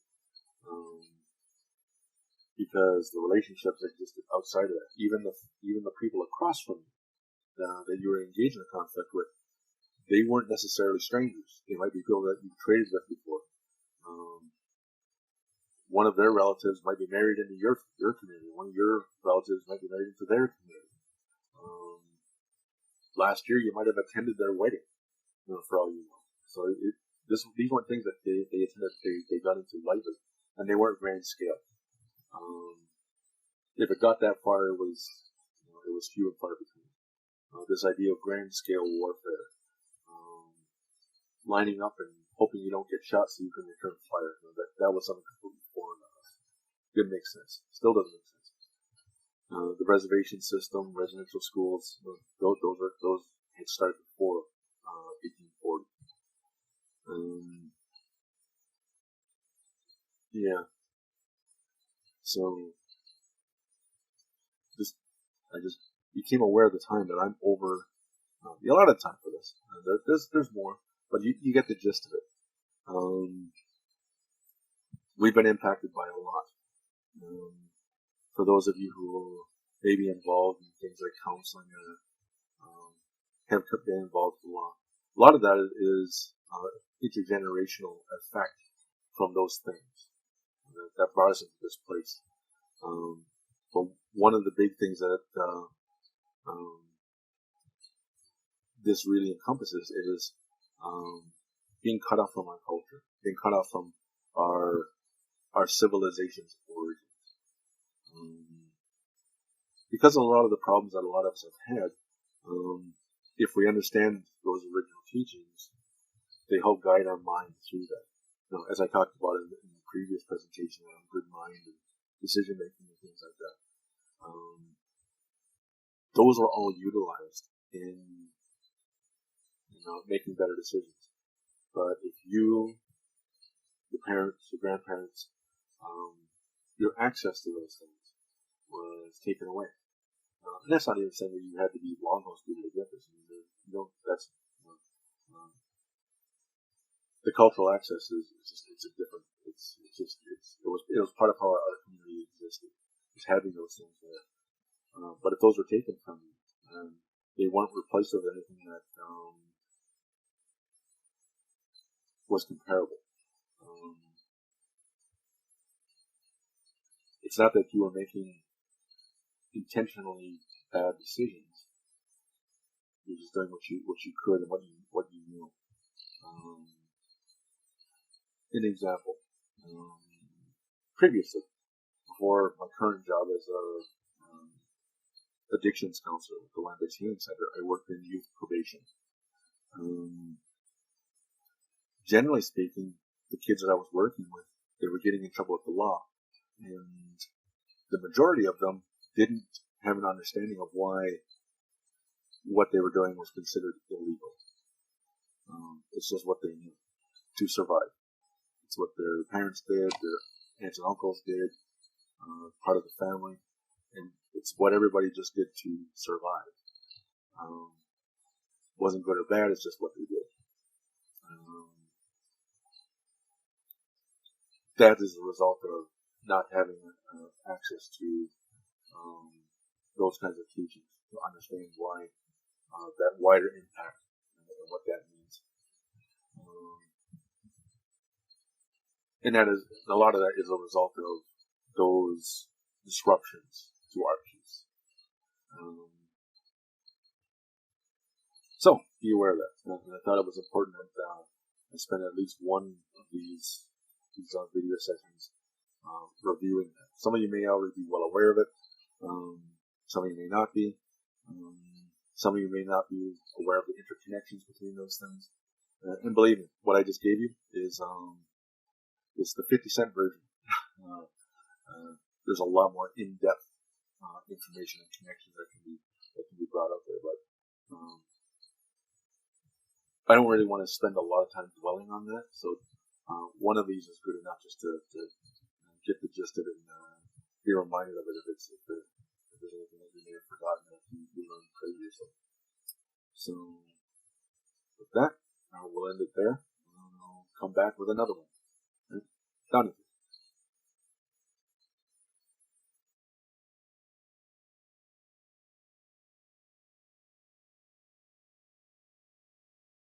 because the relationships existed outside of that. Even the people across from you that you were engaged in a conflict with, they weren't necessarily strangers. They might be people that you traded with before. One of their relatives might be married into your community. One of your relatives might be married into their community. Last year, you might have attended their wedding, for all you know. So these weren't things that they attended. They got into lightly, and they weren't grand scale. if it got that far, it was few and far between. This idea of grand scale warfare, lining up and hoping you don't get shot so you can return fire. That was something completely foreign to us. Didn't make sense. Still doesn't make sense. The reservation system, residential schools, those had started before 1840. Yeah. So I just became aware at the time that I'm over a lot of time for this. There's more, but you get the gist of it. We've been impacted by a lot. For those of you who may be involved in things like counseling or have been involved in law, a lot of that is intergenerational effect from those things that brought us into this place. But one of the big things that this really encompasses is being cut off from our culture, being cut off from our civilization's origins. Because of a lot of the problems that a lot of us have had, if we understand those original teachings, they help guide our mind through that. Now, as I talked about in the previous presentation around good mind and decision making and things like that, those are all utilized in making better decisions. But if you, the parents, the grandparents, your access to those things was taken away. And that's not even saying that you had to be longhouse people to get this. I mean, that's the cultural access is a different. It was part of how our community existed. Just having those things there. But if those were taken from you, they weren't replaced with anything that was comparable. It's not that you were making intentionally bad decisions. You're just doing what you could and what you knew. An example. Previously, before my current job as a addictions counselor at the Land-Based Healing Center, I worked in youth probation. Generally speaking, the kids that I was working with, they were getting in trouble with the law, and the majority of them didn't have an understanding of why what they were doing was considered illegal. It's just what they knew to survive. It's what their parents did, their aunts and uncles did, part of the family, and it's what everybody just did to survive. Wasn't good or bad, it's just what they did. That is a result of not having access to those kinds of teachings to understand why that wider impact and what that means. And that is a lot of that is a result of those disruptions to our peace. So be aware of that. And I thought it was important that I spend at least one of these video sessions reviewing that. Some of you may already be well aware of it. Some of you may not be. Some of you may not be aware of the interconnections between those things. And believe me, what I just gave you is the 50-cent version. There's a lot more in-depth information and connections that can be brought up there, but I don't really want to spend a lot of time dwelling on that. So one of these is good enough just to get the gist of it and be reminded of it if there's anything that you may have forgotten that you learned previously. So with that, we'll end it there. And I'll come back with another one. Done.